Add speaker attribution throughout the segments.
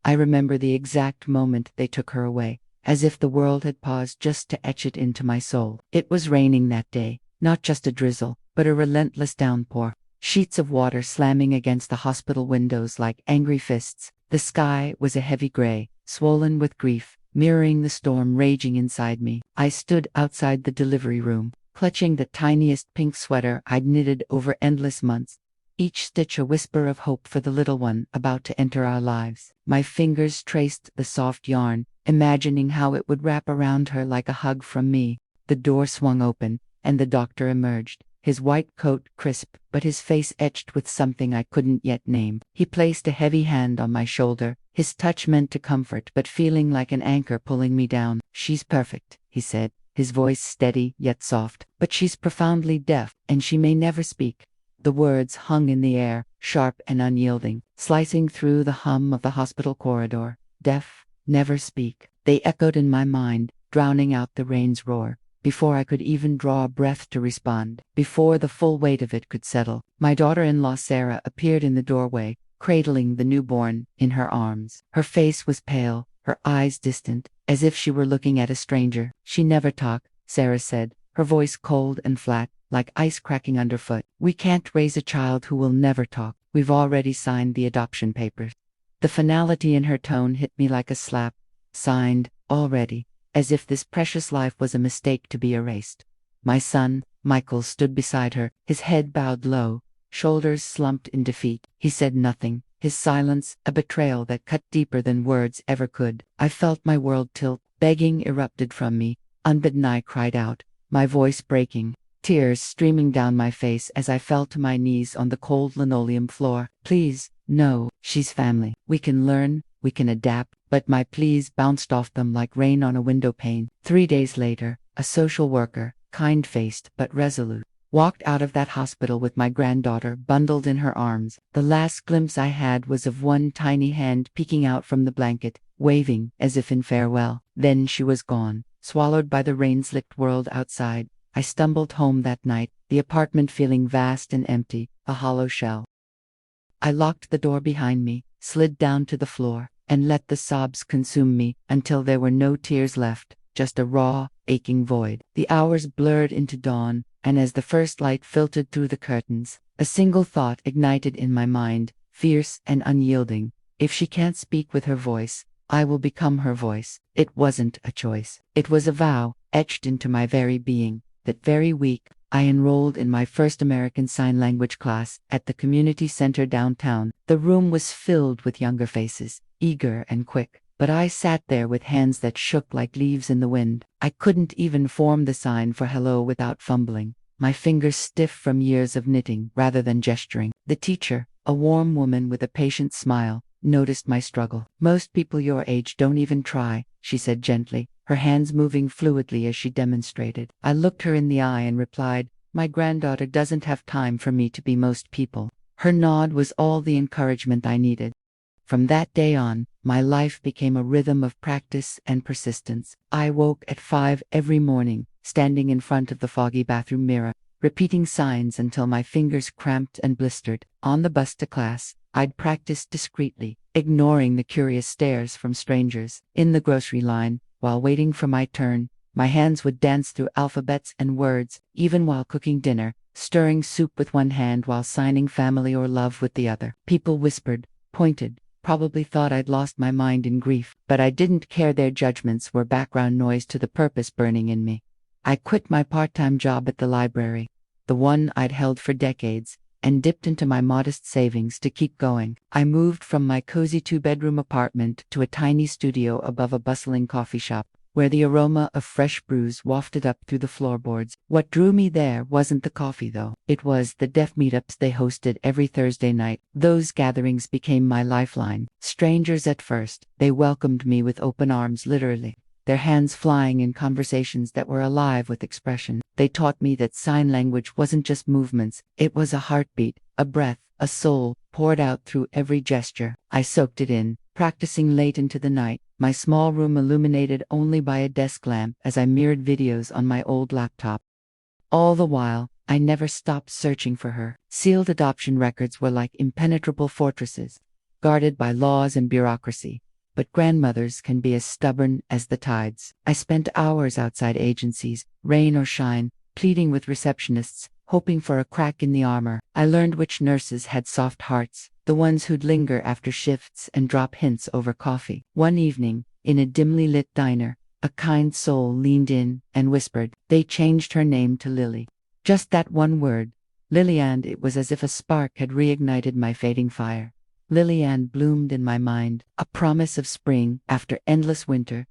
Speaker 1: I remember the exact moment they took her away, as if the world had paused just to etch it into my soul. It was raining that day, not just a drizzle, but a relentless downpour. Sheets of water slamming against the hospital windows like angry fists. The sky was a heavy gray, swollen with grief, mirroring the storm raging inside me. I stood outside the delivery room, clutching the tiniest pink sweater I'd knitted over endless months, each stitch a whisper of hope for the little one about to enter our lives. My fingers traced the soft yarn, imagining how it would wrap around her like a hug from me. The door swung open, and the doctor emerged, his white coat crisp, but his face etched with something I couldn't yet name. He placed a heavy hand on my shoulder, his touch meant to comfort but feeling like an anchor pulling me down. "She's perfect," he said, his voice steady yet soft, "but she's profoundly deaf, and she may never speak." The words hung in the air, sharp and unyielding, slicing through the hum of the hospital corridor. Deaf, never speak. They echoed in my mind, drowning out the rain's roar. Before I could even draw a breath to respond, before the full weight of it could settle, my daughter-in-law Sarah appeared in the doorway, cradling the newborn in her arms. Her face was pale, her eyes distant, as if she were looking at a stranger. "She never talked," Sarah said, her voice cold and flat, like ice cracking underfoot. "We can't raise a child who will never talk. We've already signed the adoption papers." The finality in her tone hit me like a slap. Signed, already, as if this precious life was a mistake to be erased. My son, Michael, stood beside her, his head bowed low, shoulders slumped in defeat. He said nothing, his silence a betrayal that cut deeper than words ever could. I felt my world tilt. Begging erupted from me. Unbidden I cried out, my voice breaking, tears streaming down my face as I fell to my knees on the cold linoleum floor. "Please, no, she's family. We can learn, we can adapt." But my pleas bounced off them like rain on a window pane. 3 days later, a social worker, kind-faced but resolute, walked out of that hospital with my granddaughter bundled in her arms. The last glimpse I had was of one tiny hand peeking out from the blanket, waving as if in farewell. Then she was gone, swallowed by the rain-slicked world outside. I stumbled home that night, the apartment feeling vast and empty, a hollow shell. I locked the door behind me, slid down to the floor, and let the sobs consume me until there were no tears left, just a raw, aching void. The hours blurred into dawn, and as the first light filtered through the curtains, a single thought ignited in my mind, fierce and unyielding. If she can't speak with her voice, I will become her voice. It wasn't a choice. It was a vow, etched into my very being. That very week, I enrolled in my first American Sign Language class at the community center downtown. The room was filled with younger faces, eager and quick, but I sat there with hands that shook like leaves in the wind. I couldn't even form the sign for hello without fumbling, my fingers stiff from years of knitting rather than gesturing. The teacher, a warm woman with a patient smile, noticed my struggle. "Most people your age don't even try," she said gently, her hands moving fluidly as she demonstrated. I looked her in the eye and replied, "My granddaughter doesn't have time for me to be most people." Her nod was all the encouragement I needed. From that day on, my life became a rhythm of practice and persistence. I woke at 5 every morning, standing in front of the foggy bathroom mirror, repeating signs until my fingers cramped and blistered. On the bus to class, I'd practice discreetly, ignoring the curious stares from strangers. In the grocery line, while waiting for my turn, my hands would dance through alphabets and words, even while cooking dinner, stirring soup with one hand while signing family or love with the other. People whispered, pointed, probably thought I'd lost my mind in grief, but I didn't care. Their judgments were background noise to the purpose burning in me. I quit my part-time job at the library, the one I'd held for decades, and dipped into my modest savings to keep going. I moved from my cozy 2-bedroom apartment to a tiny studio above a bustling coffee shop, where the aroma of fresh brews wafted up through the floorboards. What drew me there wasn't the coffee, though. It was the deaf meetups they hosted every Thursday night. Those gatherings became my lifeline. Strangers at first, they welcomed me with open arms, literally, their hands flying in conversations that were alive with expression. They taught me that sign language wasn't just movements, it was a heartbeat, a breath, a soul, poured out through every gesture. I soaked it in, practicing late into the night, my small room illuminated only by a desk lamp as I mirrored videos on my old laptop. All the while, I never stopped searching for her. Sealed adoption records were like impenetrable fortresses, guarded by laws and bureaucracy. but grandmothers can be as stubborn as the tides. I spent hours outside agencies, rain or shine, pleading with receptionists, hoping for a crack in the armor. I learned which nurses had soft hearts, the ones who'd linger after shifts and drop hints over coffee. One evening, in a dimly lit diner, a kind soul leaned in and whispered, "They changed her name to Lily." Just that one word, Lily, and it was as if a spark had reignited my fading fire. Lily Ann bloomed in my mind, a promise of spring after endless winter.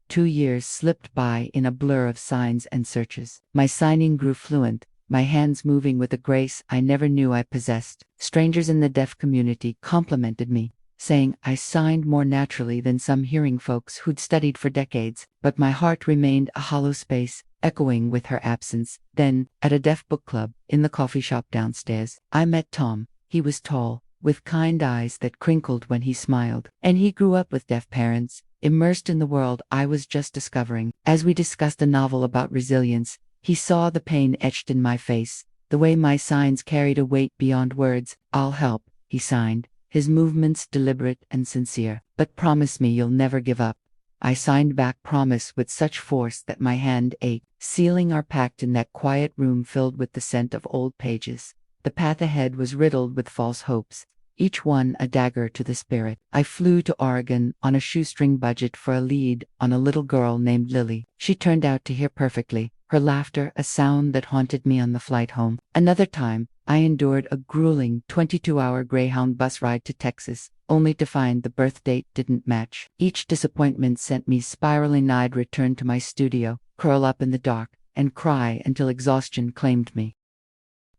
Speaker 1: 2 years slipped by in a blur of signs and searches. My signing grew fluent, my hands moving with a grace I never knew I possessed. Strangers in the deaf community complimented me, saying I signed more naturally than some hearing folks who'd studied for decades, but my heart remained a hollow space, echoing with her absence. Then, at a deaf book club, in the coffee shop downstairs, I met Tom. He was tall, with kind eyes that crinkled when he smiled, and he grew up with deaf parents, immersed in the world I was just discovering. As we discussed a novel about resilience, he saw the pain etched in my face, the way my signs carried a weight beyond words. "I'll help," he signed, his movements deliberate and sincere. "But promise me you'll never give up." I signed back promise with such force that my hand ached, sealing our pact in that quiet room filled with the scent of old pages. The path ahead was riddled with false hopes, each one a dagger to the spirit. I flew to Oregon on a shoestring budget for a lead on a little girl named Lily. She turned out to hear perfectly, her laughter a sound that haunted me on the flight home. Another time, I endured a grueling 22-hour Greyhound bus ride to Texas, only to find the birth date didn't match. Each disappointment sent me spiraling. I'd return to my studio, curl up in the dark, and cry until exhaustion claimed me.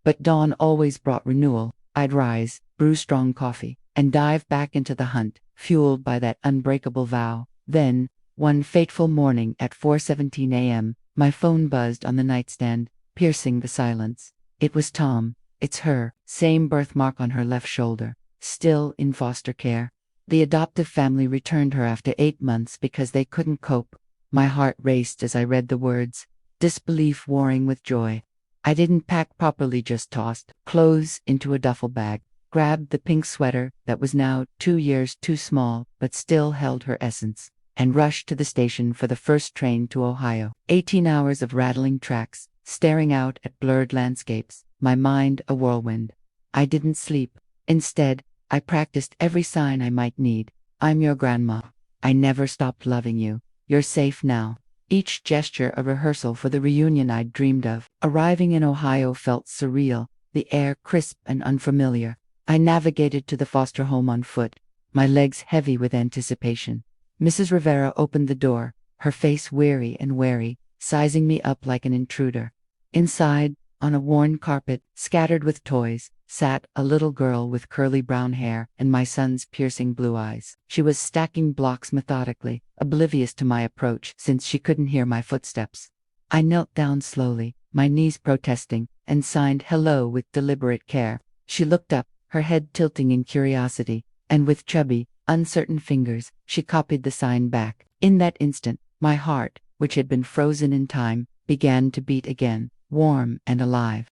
Speaker 1: But dawn always brought renewal. I'd rise, brew strong coffee, and dive back into the hunt, fueled by that unbreakable vow. Then, one fateful morning at 4:17 a.m., my phone buzzed on the nightstand, piercing the silence. It was Tom. It's her, same birthmark on her left shoulder, still in foster care. The adoptive family returned her after 8 months because they couldn't cope. My heart raced as I read the words, disbelief warring with joy. I didn't pack properly, just tossed clothes into a duffel bag, grabbed the pink sweater that was now 2 years too small but still held her essence, and rushed to the station for the first train to Ohio. 18 hours of rattling tracks, staring out at blurred landscapes, my mind a whirlwind. I didn't sleep. Instead, I practiced every sign I might need. "I'm your grandma. I never stopped loving you. You're safe now." Each gesture a rehearsal for the reunion I'd dreamed of. Arriving in Ohio felt surreal, the air crisp and unfamiliar. I navigated to the foster home on foot, my legs heavy with anticipation. Mrs. Rivera opened the door, her face weary and wary, sizing me up like an intruder. Inside, on a worn carpet, scattered with toys, sat a little girl with curly brown hair and my son's piercing blue eyes. She was stacking blocks methodically, oblivious to my approach since she couldn't hear my footsteps. I knelt down slowly, my knees protesting, and signed hello with deliberate care. She looked up, her head tilting in curiosity, and with chubby, uncertain fingers, she copied the sign back. In that instant, my heart, which had been frozen in time, began to beat again, warm and alive.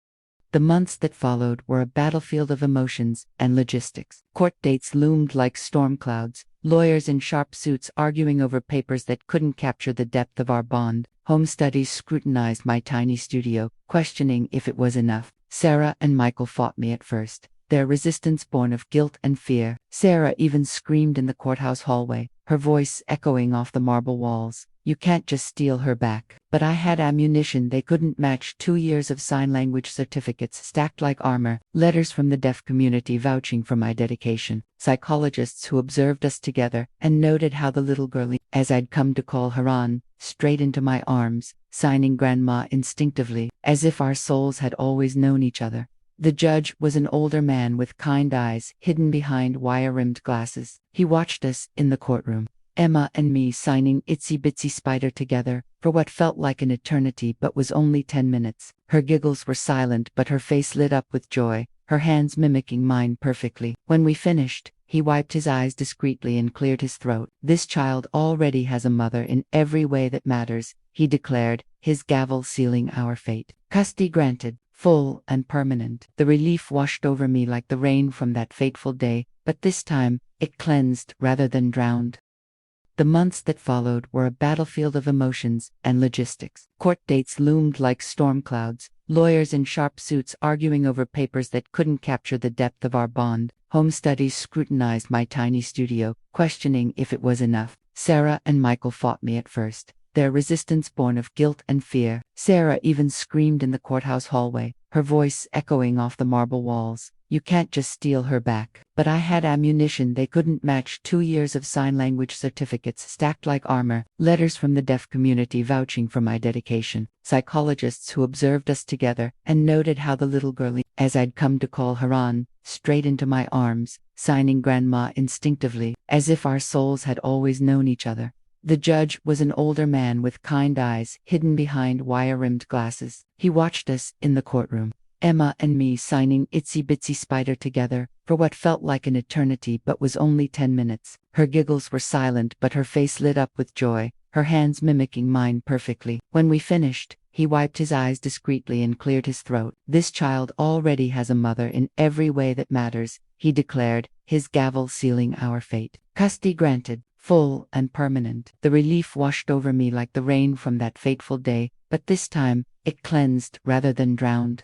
Speaker 1: The months that followed were a battlefield of emotions and logistics. Court dates loomed like storm clouds, lawyers in sharp suits arguing over papers that couldn't capture the depth of our bond. Home studies scrutinized my tiny studio, questioning if it was enough. Sarah and Michael fought me at first, their resistance born of guilt and fear. Sarah even screamed in the courthouse hallway, her voice echoing off the marble walls. "You can't just steal her back." But I had ammunition they couldn't match: 2 years of sign language certificates stacked like armor, letters from the deaf community vouching for my dedication, psychologists who observed us together and noted how the little girlie, as I'd come to call her, on, straight into my arms, signing grandma instinctively, as if our souls had always known each other. The judge was an older man with kind eyes hidden behind wire-rimmed glasses. He watched us in the courtroom, Emma and me signing Itsy Bitsy Spider together for what felt like an eternity but was only 10 minutes. Her giggles were silent but her face lit up with joy, her hands mimicking mine perfectly. When we finished, he wiped his eyes discreetly and cleared his throat. "This child already has a mother in every way that matters," he declared, his gavel sealing our fate. "Custody granted, full and permanent." The relief washed over me like the rain from that fateful day, but this time, it cleansed rather than drowned. The months that followed were a battlefield of emotions and logistics. Court dates loomed like storm clouds, lawyers in sharp suits arguing over papers that couldn't capture the depth of our bond. Home studies scrutinized my tiny studio, questioning if it was enough. Sarah and Michael fought me at first, their resistance born of guilt and fear. Sarah even screamed in the courthouse hallway, her voice echoing off the marble walls. You can't just steal her back. But I had ammunition they couldn't match: 2 years of sign language certificates stacked like armor, letters from the deaf community vouching for my dedication, psychologists who observed us together and noted how the little girlie, as I'd come to call her, on straight into my arms, signing grandma instinctively, as if our souls had always known each other. The judge was an older man with kind eyes hidden behind wire-rimmed glasses. He watched us in the courtroom, Emma and me signing Itsy Bitsy Spider together, for what felt like an eternity but was only 10 minutes. Her giggles were silent but her face lit up with joy, her hands mimicking mine perfectly. When we finished, he wiped his eyes discreetly and cleared his throat. This child already has a mother in every way that matters, he declared, his gavel sealing our fate. Custody granted, full and permanent. The relief washed over me like the rain from that fateful day, but this time, it cleansed rather than drowned.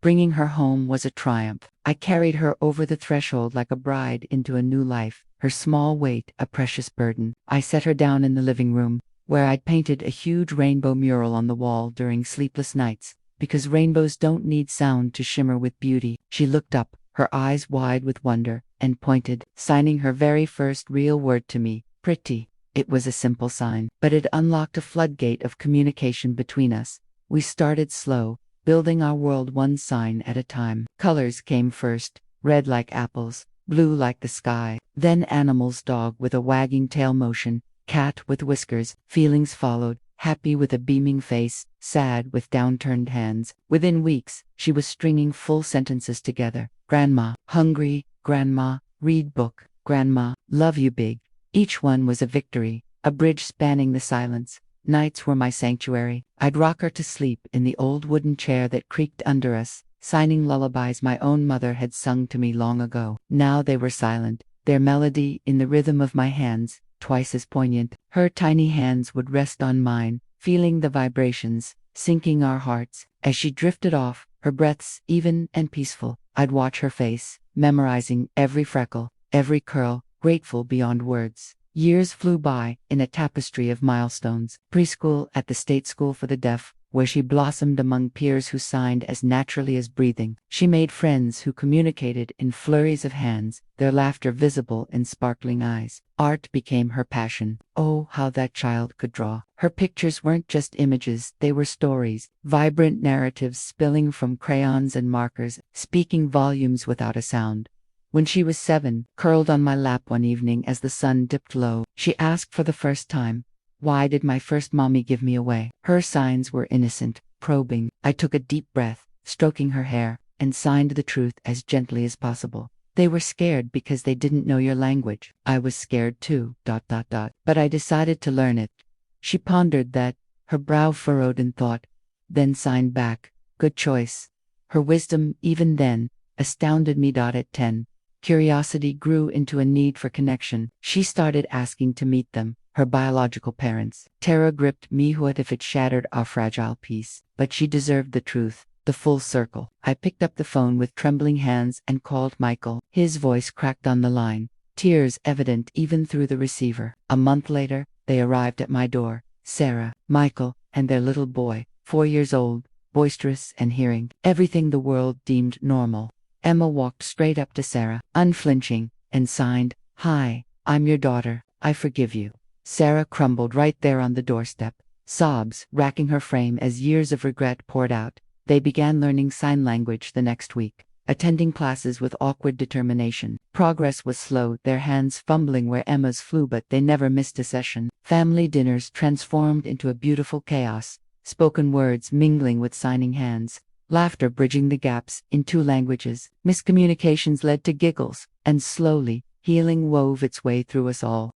Speaker 1: Bringing her home was a triumph. I carried her over the threshold like a bride into a new life, her small weight a precious burden. I set her down in the living room, where I'd painted a huge rainbow mural on the wall during sleepless nights, because rainbows don't need sound to shimmer with beauty. She looked up, her eyes wide with wonder, and pointed, signing her very first real word to me, pretty. It was a simple sign, but it unlocked a floodgate of communication between us. We started slow, building our world one sign at a time. Colors came first, red like apples, blue like the sky, then animals: dog with a wagging tail motion, cat with whiskers. Feelings followed, happy with a beaming face, sad with downturned hands. Within weeks, she was stringing full sentences together. Grandma, hungry, grandma, read book, grandma, love you big. Each one was a victory, a bridge spanning the silence. Nights were my sanctuary. I'd rock her to sleep in the old wooden chair that creaked under us, signing lullabies my own mother had sung to me long ago. Now they were silent, their melody in the rhythm of my hands, twice as poignant. Her tiny hands would rest on mine, feeling the vibrations, sinking our hearts. As she drifted off, her breaths even and peaceful, I'd watch her face, memorizing every freckle, every curl, grateful beyond words. Years flew by, in a tapestry of milestones. Preschool at the State School for the Deaf, where she blossomed among peers who signed as naturally as breathing. She made friends who communicated in flurries of hands, their laughter visible in sparkling eyes. Art became her passion. Oh, how that child could draw. Her pictures weren't just images, they were stories, vibrant narratives spilling from crayons and markers, speaking volumes without a sound. When she was 7, curled on my lap one evening as the sun dipped low, she asked for the first time, "Why did my first mommy give me away?" Her signs were innocent, probing. I took a deep breath, stroking her hair, and signed the truth as gently as possible. They were scared because they didn't know your language. I was scared too, ... But I decided to learn it. She pondered that, her brow furrowed in thought, then signed back, "Good choice." Her wisdom, even then, astounded me. At 10. Curiosity grew into a need for connection. She started asking to meet them, her biological parents. Terror gripped me. What if it shattered our fragile peace? But she deserved the truth, the full circle. I picked up the phone with trembling hands and called Michael. His voice cracked on the line, tears evident even through the receiver. A month later, they arrived at my door. Sarah, Michael, and their little boy, 4 years old, boisterous and hearing everything the world deemed normal. Emma walked straight up to Sarah, unflinching, and signed, "Hi, I'm your daughter, I forgive you." Sarah crumbled right there on the doorstep, sobs racking her frame as years of regret poured out. They began learning sign language the next week, attending classes with awkward determination. Progress was slow, their hands fumbling where Emma's flew, but they never missed a session. Family dinners transformed into a beautiful chaos, spoken words mingling with signing hands. Laughter bridging the gaps in 2 languages. Miscommunications led to giggles, and slowly, healing wove its way through us all.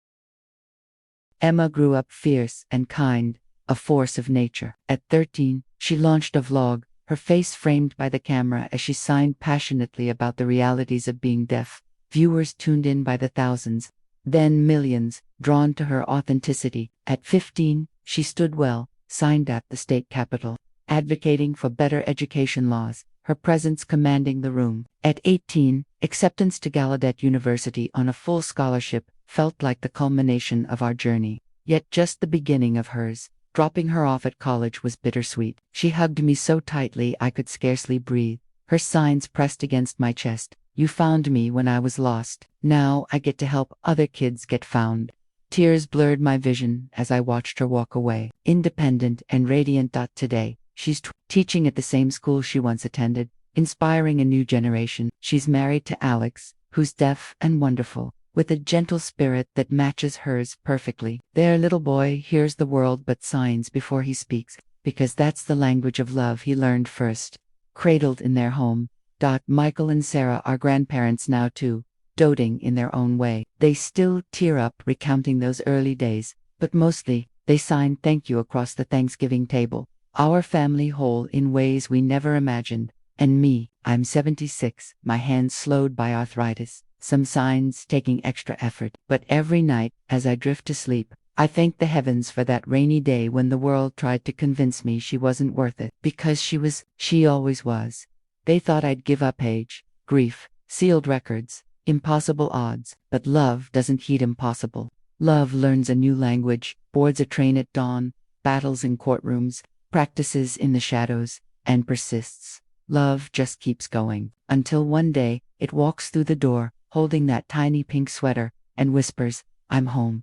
Speaker 1: Emma grew up fierce and kind, a force of nature. At 13, she launched a vlog, her face framed by the camera as she signed passionately about the realities of being deaf. Viewers tuned in by the thousands, Then millions, drawn to her authenticity. At 15, she stood well, signed at the state capitol, advocating for better education laws, her presence commanding the room. At 18, acceptance to Gallaudet University on a full scholarship felt like the culmination of our journey, yet just the beginning of hers. Dropping her off at college was bittersweet. She hugged me so tightly I could scarcely breathe, her signs pressed against my chest. You found me when I was lost. Now I get to help other kids get found. Tears blurred my vision as I watched her walk away. Independent and radiant. Today, she's teaching at the same school she once attended, inspiring a new generation. She's married to Alex, who's deaf and wonderful, with a gentle spirit that matches hers perfectly. Their little boy hears the world but signs before he speaks, because that's the language of love he learned first. Cradled in their home. Michael and Sarah are grandparents now too, doting in their own way. They still tear up recounting those early days, but mostly, they sign thank you across the Thanksgiving table. Our family whole in ways we never imagined. And me, I'm 76, my hands slowed by arthritis, some signs taking extra effort. But every night, as I drift to sleep, I thank the heavens for that rainy day when the world tried to convince me she wasn't worth it. Because she always was. They thought I'd give up age, grief, sealed records, impossible odds, but love doesn't heed impossible. Love learns a new language, boards a train at dawn, battles in courtrooms, practices in the shadows, and persists. Love just keeps going, until one day, it walks through the door, holding that tiny pink sweater, and whispers, I'm home.